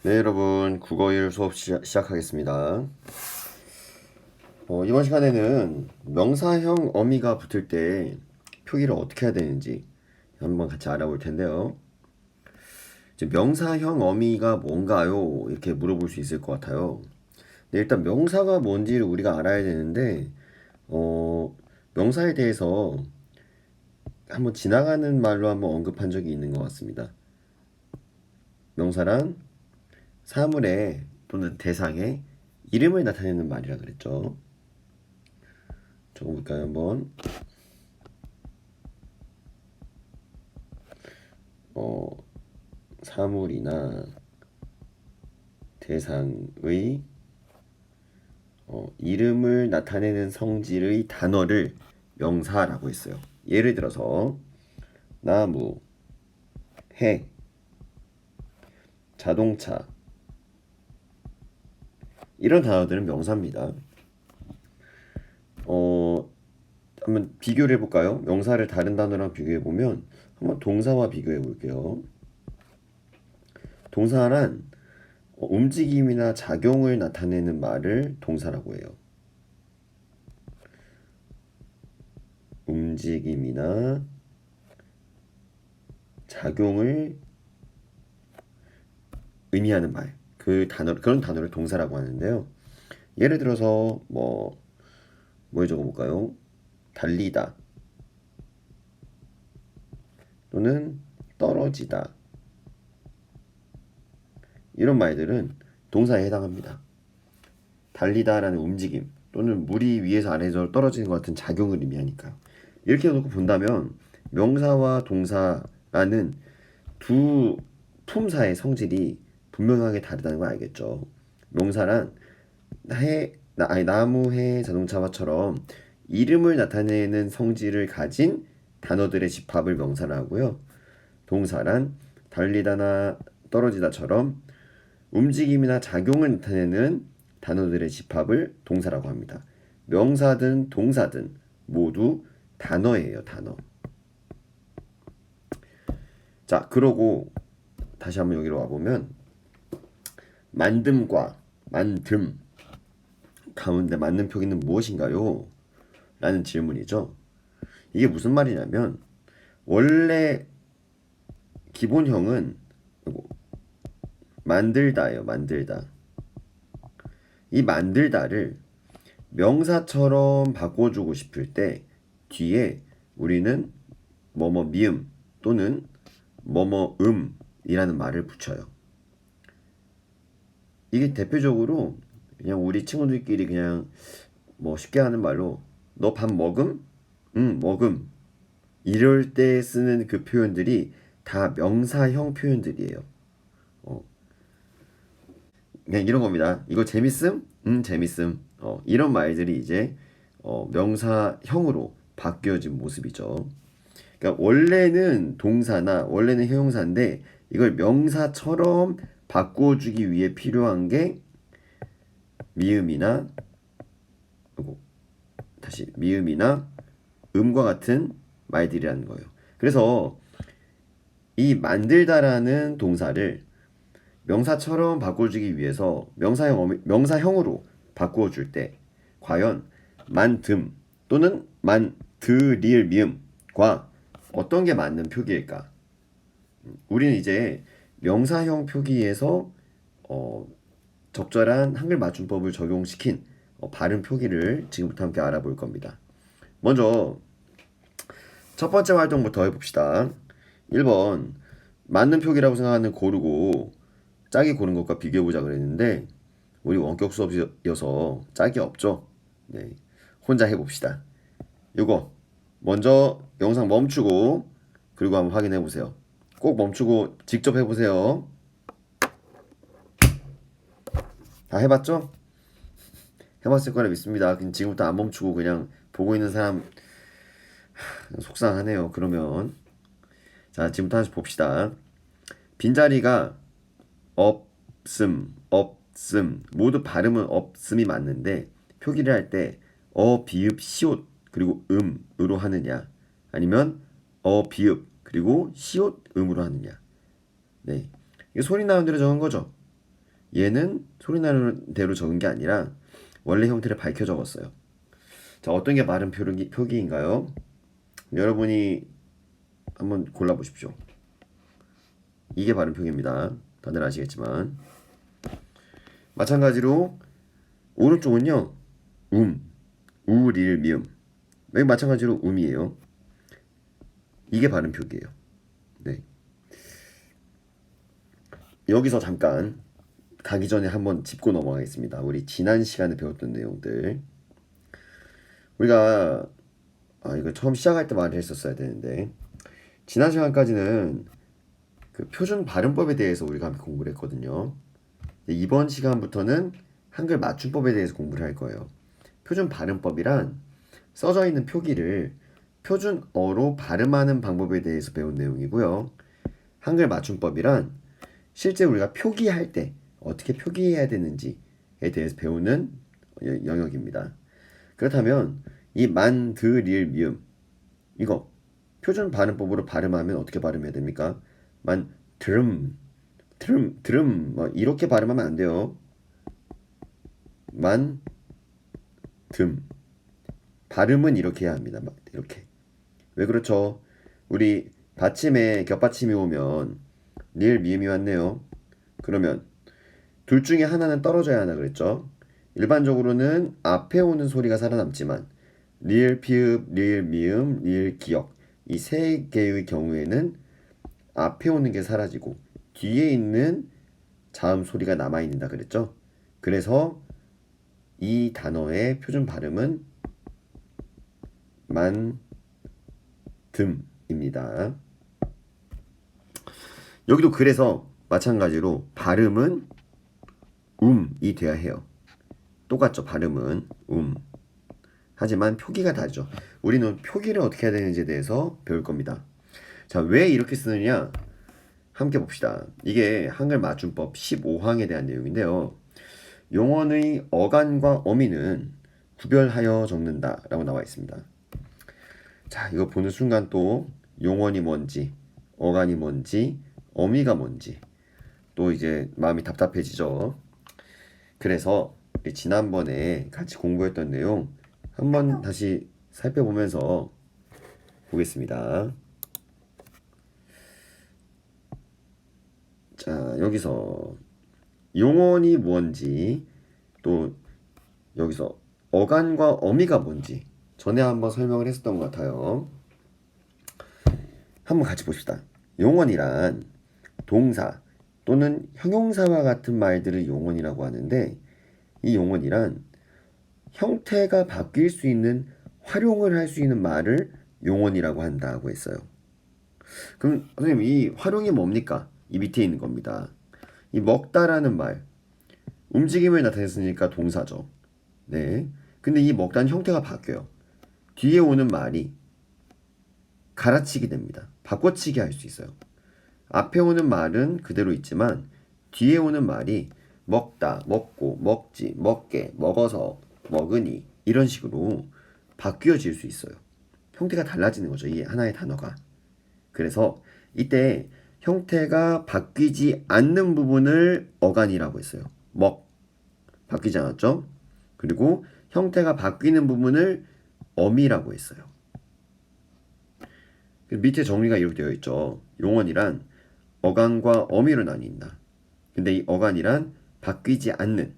네, 여러분, 국어일 수업 시작하겠습니다. 이번 시간에는 명사형 어미가 붙을 때 표기를 어떻게 해야 되는지 한번 같이 알아볼 텐데요. 이제 명사형 어미가 뭔가요? 이렇게 물어볼 수 있을 것 같아요. 네, 일단 명사가 뭔지를 우리가 알아야 되는데, 명사에 대해서 한번 지나가는 말로 한번 언급한 적이 있는 것 같습니다. 명사란 사물의 또는 대상의 이름을 나타내는 말이라 그랬죠. 적어볼까요, 한번? 어, 사물이나 대상의 이름을 나타내는 성질의 단어를 명사라고 했어요. 예를 들어서 나무, 해, 자동차 이런 단어들은 명사입니다. 한번 비교를 해볼까요? 명사를 다른 단어랑 비교해보면 한번 동사와 비교해볼게요. 동사란 움직임이나 작용을 나타내는 말을 동사라고 해요. 움직임이나 작용을 의미하는 말, 그런 단어를 동사라고 하는데요. 예를 들어서 뭘 적어볼까요? 달리다 또는 떨어지다 이런 말들은 동사에 해당합니다. 달리다라는 움직임 또는 물이 위에서 아래로 떨어지는 것 같은 작용을 의미하니까요. 이렇게 놓고 본다면 명사와 동사라는 두 품사의 성질이 분명하게 다르다는 걸 알겠죠. 명사란 나무, 해, 자동차와처럼 이름을 나타내는 성질을 가진 단어들의 집합을 명사라 하고요. 동사란 달리다나 떨어지다처럼 움직임이나 작용을 나타내는 단어들의 집합을 동사라고 합니다. 명사든 동사든 모두 단어예요, 단어. 자, 그러고 다시 한번 여기로 와보면 만듦과 만듦 가운데 맞는 표기는 무엇인가요? 라는 질문이죠. 이게 무슨 말이냐면 원래 기본형은 만들다예요. 만들다. 이 만들다를 명사처럼 바꿔주고 싶을 때 뒤에 우리는 뭐뭐 미음 또는 뭐뭐 이라는 말을 붙여요. 이게 대표적으로 그냥 우리 친구들끼리 그냥 뭐 쉽게 하는 말로 너 밥 먹음? 응, 먹음. 이럴 때 쓰는 그 표현들이 다 명사형 표현들이에요. 어, 그냥 이런 겁니다. 이거 재밌음? 재밌음. 이런 말들이 이제 명사형으로 바뀌어진 모습이죠. 그러니까 원래는 동사나 원래는 형용사인데 이걸 명사처럼 바꿔주기 위해 필요한 게 미음이나 다시 미음이나 음과 같은 말들이라는 거예요. 그래서 이 만들다라는 동사를 명사처럼 바꿔주기 위해서 명사형으로 바꾸어줄 때 과연 만듦 또는 만드릴 미음과 어떤 게 맞는 표기일까? 우리는 이제 명사형 표기에서 적절한 한글 맞춤법을 적용시킨 발음 표기를 지금부터 함께 알아볼 겁니다. 먼저 첫 번째 활동부터 해봅시다. 1번 맞는 표기라고 생각하는 고르고 짝이 고른 것과 비교해보자 그랬는데 우리 원격 수업이어서 짝이 없죠. 네, 혼자 해봅시다. 이거 먼저 영상 멈추고 그리고 한번 확인해보세요. 꼭 멈추고 직접 해보세요. 다 해봤죠? 해봤을 거라 믿습니다. 그냥 지금부터 안 멈추고 그냥 보고 있는 사람 속상하네요. 그러면 자, 지금부터 하나씩 봅시다. 빈자리가 없음 모두 발음은 없음이 맞는데 표기를 할 때 비읍, 시옷 그리고 음으로 하느냐 아니면 비읍 그리고 시옷, 음으로 하느냐. 네, 이게 소리 나는 대로 적은 거죠. 얘는 소리 나는 대로 적은 게 아니라 원래 형태를 밝혀 적었어요. 자, 어떤 게 발음 표기인가요? 여러분이 한번 골라보십시오. 이게 발음 표기입니다. 다들 아시겠지만. 마찬가지로 오른쪽은요. 우, 릴, 미음. 여기 마찬가지로 음이에요. 이게 발음 표기예요. 네. 여기서 잠깐 가기 전에 한번 짚고 넘어가겠습니다. 우리 지난 시간에 배웠던 내용들. 우리가 이거 처음 시작할 때 말을 했었어야 되는데 지난 시간까지는 그 표준 발음법에 대해서 우리가 함께 공부를 했거든요. 이번 시간부터는 한글 맞춤법에 대해서 공부를 할 거예요. 표준 발음법이란 써져 있는 표기를 표준어로 발음하는 방법에 대해서 배운 내용이고요. 한글 맞춤법이란 실제 우리가 표기할 때 어떻게 표기해야 되는지에 대해서 배우는 영역입니다. 그렇다면 이 만, 드, 릴, 미음 이거 표준 발음법으로 발음하면 어떻게 발음해야 됩니까? 만, 드름, 뭐 이렇게 발음하면 안 돼요. 만, 듬. 발음은 이렇게 해야 합니다. 이렇게. 왜 그렇죠? 우리 받침에 겹받침이 오면 릴, 미음이 왔네요. 그러면 둘 중에 하나는 떨어져야 하나 그랬죠? 일반적으로는 앞에 오는 소리가 살아남지만 리을, 피읍, 리을, 미음, 리을, 기역 이 세 개의 경우에는 앞에 오는 게 사라지고 뒤에 있는 자음 소리가 남아있는다 그랬죠? 그래서 이 단어의 표준 발음은 만듬입니다. 여기도 그래서 마찬가지로 발음은 이 돼야 해요. 똑같죠. 발음은 하지만 표기가 다르죠. 우리는 표기를 어떻게 해야 되는지에 대해서 배울 겁니다. 자, 왜 이렇게 쓰느냐? 함께 봅시다. 이게 한글 맞춤법 15항에 대한 내용인데요. 용언의 어간과 어미는 구별하여 적는다 라고 나와 있습니다. 자, 이거 보는 순간 또 용언이 뭔지, 어간이 뭔지, 어미가 뭔지 또 이제 마음이 답답해지죠. 그래서 지난번에 같이 공부했던 내용 한번 다시 살펴보면서 보겠습니다. 자, 여기서 용언이 뭔지 또 여기서 어간과 어미가 뭔지 전에 한번 설명을 했었던 것 같아요. 한번 같이 봅시다. 용언이란 동사 또는 형용사와 같은 말들을 용언이라고 하는데 이 용언이란 형태가 바뀔 수 있는 활용을 할 수 있는 말을 용언이라고 한다고 했어요. 그럼 선생님 이 활용이 뭡니까? 이 밑에 있는 겁니다. 이 먹다라는 말 움직임을 나타냈으니까 동사죠. 네. 근데 이 먹다는 형태가 바뀌어요. 뒤에 오는 말이 갈아치기 됩니다. 바꿔치기 할 수 있어요. 앞에 오는 말은 그대로 있지만 뒤에 오는 말이 먹다, 먹고, 먹지, 먹게, 먹어서, 먹으니 이런 식으로 바뀌어질 수 있어요. 형태가 달라지는 거죠. 이 하나의 단어가. 그래서 이때 형태가 바뀌지 않는 부분을 어간이라고 했어요. 바뀌지 않았죠? 그리고 형태가 바뀌는 부분을 어미라고 했어요. 밑에 정리가 이렇게 되어 있죠. 용언이란 어간과 어미로 나뉜다. 근데 이 어간이란 바뀌지 않는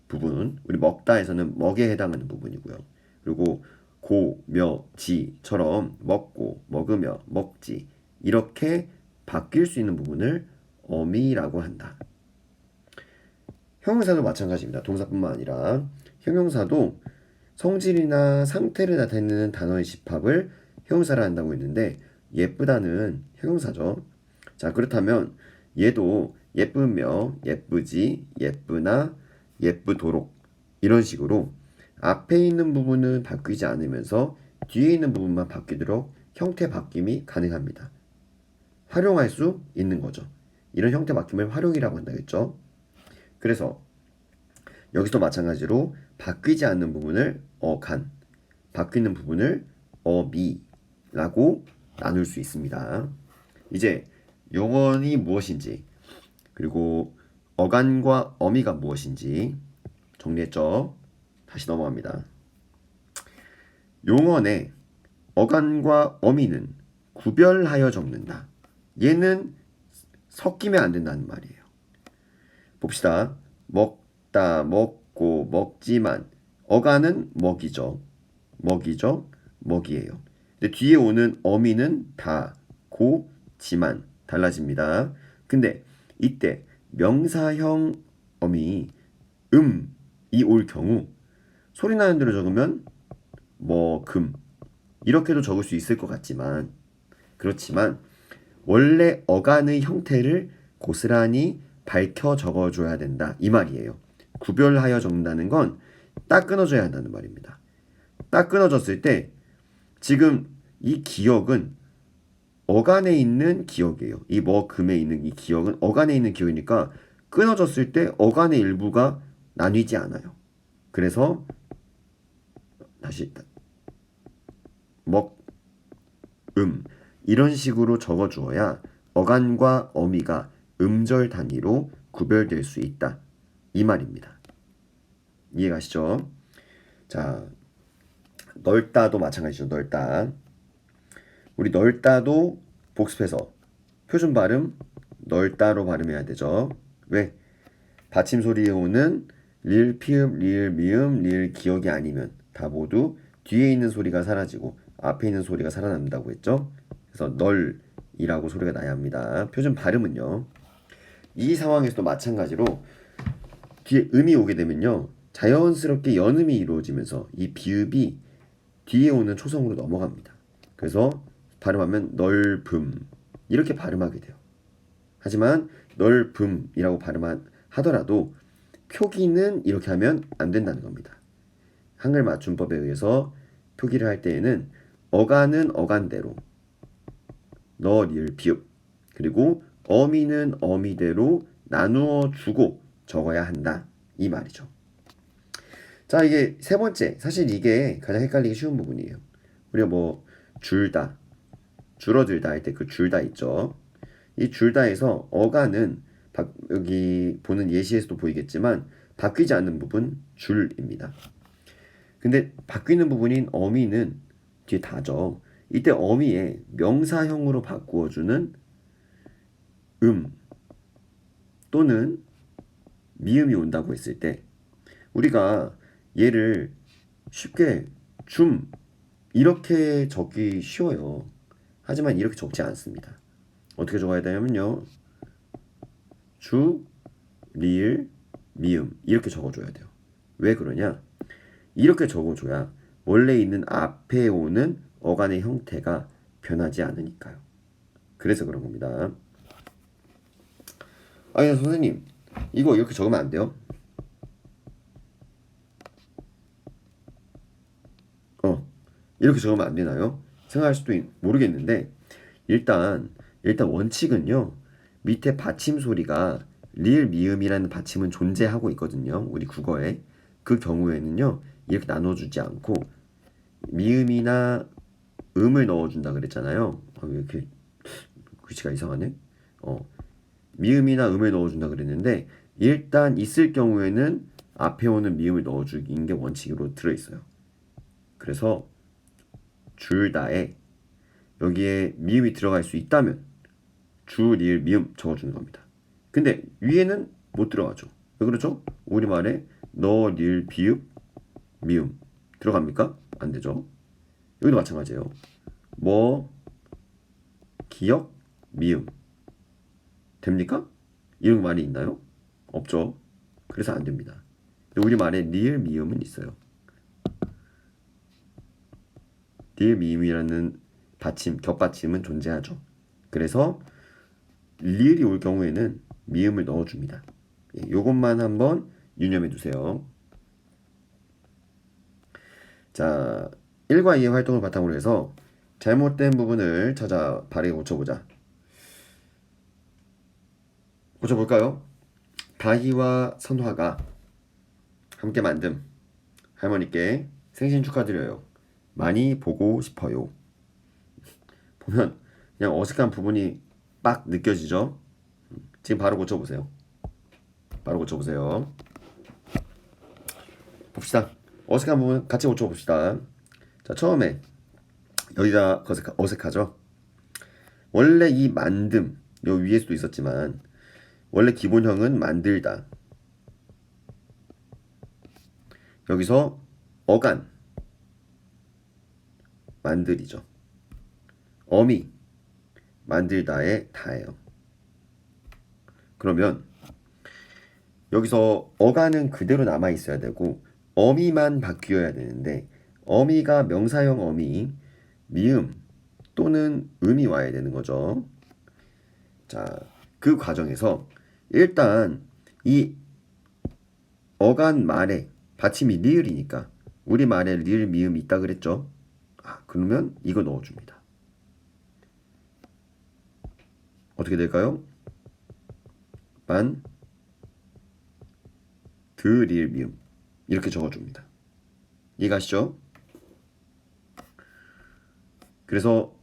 부분, 우리 먹다에서는 먹에 해당하는 부분이고요. 그리고 고, 며, 지처럼 먹고, 먹으며, 먹지 이렇게 바뀔 수 있는 부분을 어미라고 한다. 형용사도 마찬가지입니다. 동사뿐만 아니라 형용사도 성질이나 상태를 나타내는 단어의 집합을 형용사라 한다고 했는데 예쁘다는 형용사죠. 자, 그렇다면 얘도 예쁘며, 예쁘지, 예쁘나, 예쁘도록 이런 식으로 앞에 있는 부분은 바뀌지 않으면서 뒤에 있는 부분만 바뀌도록 형태 바뀜이 가능합니다. 활용할 수 있는 거죠. 이런 형태 바뀜을 활용이라고 한다겠죠. 그래서 여기서 마찬가지로 바뀌지 않는 부분을 어간, 바뀌는 부분을 어미라고 나눌 수 있습니다. 이제 용언이 무엇인지 그리고 어간과 어미가 무엇인지 정리했죠? 다시 넘어갑니다. 용언의 어간과 어미는 구별하여 적는다. 얘는 섞이면 안 된다는 말이에요. 봅시다. 먹다, 먹고, 먹지만. 어간은 먹이죠. 먹이죠. 먹이에요. 근데 뒤에 오는 어미는 다, 고, 지만 달라집니다. 근데 이때 명사형 어미 이 올 경우 소리 나는 대로 적으면 금 이렇게도 적을 수 있을 것 같지만 그렇지만 원래 어간의 형태를 고스란히 밝혀 적어줘야 된다 이 말이에요. 구별하여 적는다는 건 딱 끊어져야 한다는 말입니다. 딱 끊어졌을 때 지금 이 기억은 어간에 있는 기억이에요. 이 금에 있는 이 기억은 어간에 있는 기억이니까 끊어졌을 때 어간의 일부가 나뉘지 않아요. 그래서 다시 이런 식으로 적어주어야 어간과 어미가 음절 단위로 구별될 수 있다. 이 말입니다. 이해가시죠? 자, 넓다도 마찬가지죠. 넓다. 우리 넓다도 복습해서 표준 발음 넓다로 발음해야 되죠. 왜? 받침 소리에 오는 릴, 피읍, 리을, 미음, 리을 기억이 아니면 다 모두 뒤에 있는 소리가 사라지고 앞에 있는 소리가 살아난다고 했죠. 그래서 널이라고 소리가 나야 합니다. 표준 발음은요. 이 상황에서도 마찬가지로 뒤에 음이 오게 되면요. 자연스럽게 연음이 이루어지면서 이 비읍이 뒤에 오는 초성으로 넘어갑니다. 그래서 발음하면 넓음 이렇게 발음하게 돼요. 하지만 넓음이라고 발음하더라도 표기는 이렇게 하면 안 된다는 겁니다. 한글 맞춤법에 의해서 표기를 할 때에는 어간은 어간대로 너, 리을, 비읍 그리고 어미는 어미대로 나누어 주고 적어야 한다 이 말이죠. 자, 이게 세 번째 사실 이게 가장 헷갈리기 쉬운 부분이에요. 우리가 줄다 줄어들다 할 때 그 줄다 있죠. 이 줄다에서 어간은 여기 보는 예시에서도 보이겠지만 바뀌지 않는 부분 줄입니다. 근데 바뀌는 부분인 어미는 뒤에 다죠. 이때 어미에 명사형으로 바꾸어주는 또는 미음이 온다고 했을 때 우리가 얘를 쉽게 이렇게 적기 쉬워요. 하지만 이렇게 적지 않습니다. 어떻게 적어야 되냐면요. 주, 리을, 미음 이렇게 적어줘야 돼요. 왜 그러냐? 이렇게 적어줘야 원래 있는 앞에 오는 어간의 형태가 변하지 않으니까요. 그래서 그런 겁니다. 아니 선생님 이거 이렇게 적으면 안 돼요? 이렇게 적으면 안 되나요? 생각할 수도 모르겠는데 일단 원칙은요. 밑에 받침 소리가 리을 미음이라는 받침은 존재하고 있거든요. 우리 국어에. 그 경우에는요. 이렇게 나눠주지 않고 미음이나 음을 넣어준다 그랬잖아요. 왜 이렇게 글씨가 이상하네? 미음이나 음을 넣어준다 그랬는데 일단 있을 경우에는 앞에 오는 미음을 넣어주는 게 원칙으로 들어있어요. 그래서 줄다에 여기에 미음이 들어갈 수 있다면 주, 리을, 미음 적어주는 겁니다. 근데 위에는 못 들어가죠. 왜 그러죠? 우리말에 너, 리을, 비읍, 미음 들어갑니까? 안 되죠. 여기도 마찬가지예요. 기역, 미음 됩니까? 이런 말이 있나요? 없죠. 그래서 안 됩니다. 우리말에 리을, 미음은 있어요. 리을, 미음이라는 받침, 겹받침은 존재하죠. 그래서 리을이 올 경우에는 미음을 넣어줍니다. 요것만 한번 유념해 두세요. 자, 1과 2의 활동을 바탕으로 해서 잘못된 부분을 찾아 바르게 고쳐보자. 고쳐볼까요? 다희와 선화가 함께 만듦. 할머니께 생신 축하드려요. 많이 보고 싶어요. 보면 그냥 어색한 부분이 빡 느껴지죠? 지금 바로 고쳐보세요. 바로 고쳐보세요. 봅시다. 어색한 부분 같이 고쳐봅시다. 자, 처음에 여기가 어색하죠? 원래 이 만듦, 요 위에서도 있었지만 원래 기본형은 만들다. 여기서 어간, 만들이죠. 어미, 만들다의 다예요. 그러면 여기서 어간은 그대로 남아 있어야 되고 어미만 바뀌어야 되는데 어미가 명사형 어미, 미음 또는 음이 와야 되는 거죠. 자, 그 과정에서 일단 이 어간 말에 받침이 리을이니까 우리 말에 리을 미음이 있다 그랬죠. 그러면 이거 넣어줍니다. 어떻게 될까요? 만, 드, 리을 미음 이렇게 적어줍니다. 이해가시죠? 그래서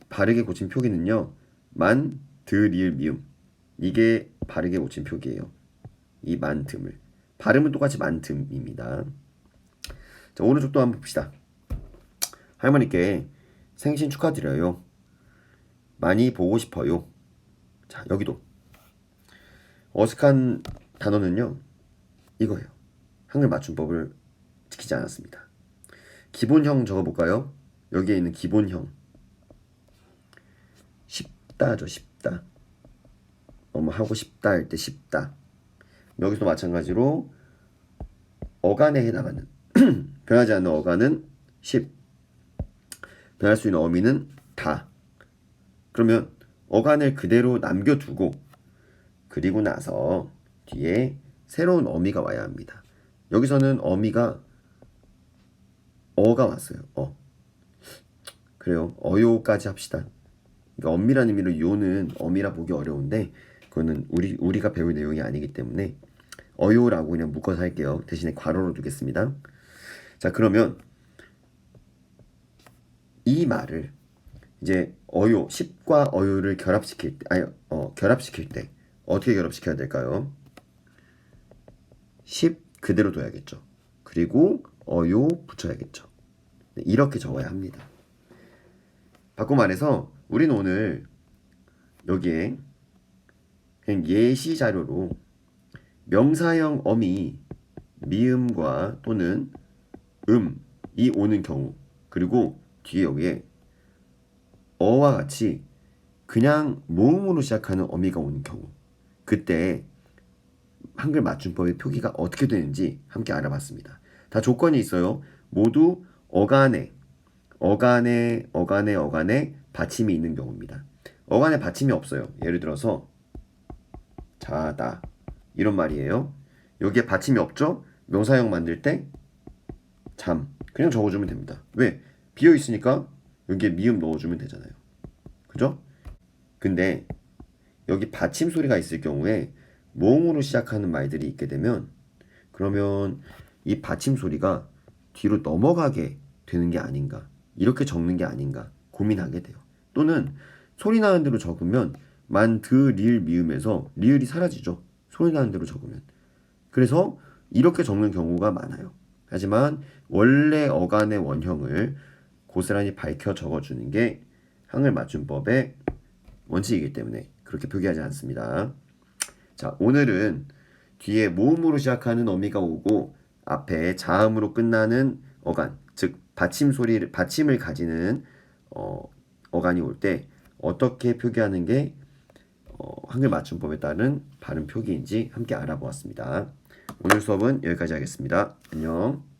바르게 고친 표기는요. 만, 드, 리을 미음 이게 바르게 고친 표기예요. 이 만틈을 발음은 똑같이 만틈입니다. 자, 오른쪽도 한번 봅시다. 할머니께 생신 축하드려요. 많이 보고 싶어요. 자, 여기도 어색한 단어는요. 이거예요. 한글 맞춤법을 지키지 않았습니다. 기본형 적어볼까요? 여기에 있는 기본형 쉽다죠. 쉽다. 하고 싶다 할 때 쉽다. 여기서도 마찬가지로 어간에 해당하는 변하지 않는 어간은 10 변할 수 있는 어미는 다. 그러면 어간을 그대로 남겨두고 그리고 나서 뒤에 새로운 어미가 와야 합니다. 여기서는 어미가 어가 왔어요. 그래요. 어요까지 합시다. 그러니까 엄밀한 의미로 요는 어미라 보기 어려운데 그거는 우리가 배울 내용이 아니기 때문에 어요라고 그냥 묶어서 할게요. 대신에 괄호로 두겠습니다. 자, 그러면 이 말을 이제 어요 10과 어요를 결합시킬 때 어떻게 결합시켜야 될까요? 10 그대로 둬야겠죠. 그리고 어요 붙여야겠죠. 이렇게 적어야 합니다. 바꿔 말해서 우리는 오늘 여기에 그냥 예시 자료로 명사형 어미 미음과 또는 음이 오는 경우 그리고 뒤에 여기에 어와 같이 그냥 모음으로 시작하는 어미가 오는 경우 그때 한글 맞춤법의 표기가 어떻게 되는지 함께 알아봤습니다. 다 조건이 있어요. 모두 어간에 받침이 있는 경우입니다. 어간에 받침이 없어요. 예를 들어서 자다 이런 말이에요. 여기에 받침이 없죠? 명사형 만들 때 잠 그냥 적어주면 됩니다. 왜? 비어 있으니까 여기에 미음 넣어주면 되잖아요. 그죠? 근데 여기 받침 소리가 있을 경우에 모음으로 시작하는 말들이 있게 되면 그러면 이 받침 소리가 뒤로 넘어가게 되는 게 아닌가 이렇게 적는 게 아닌가 고민하게 돼요. 또는 소리 나는 대로 적으면 만, 드, 릴, 미음에서 리을이 사라지죠. 소리 나는 대로 적으면. 그래서 이렇게 적는 경우가 많아요. 하지만 원래 어간의 원형을 고스란히 밝혀 적어주는 게 한글 맞춤법의 원칙이기 때문에 그렇게 표기하지 않습니다. 자, 오늘은 뒤에 모음으로 시작하는 어미가 오고 앞에 자음으로 끝나는 어간, 즉 받침을 가지는 어간이 올 때 어떻게 표기하는 게 한글 맞춤법에 따른 발음 표기인지 함께 알아보았습니다. 오늘 수업은 여기까지 하겠습니다. 안녕.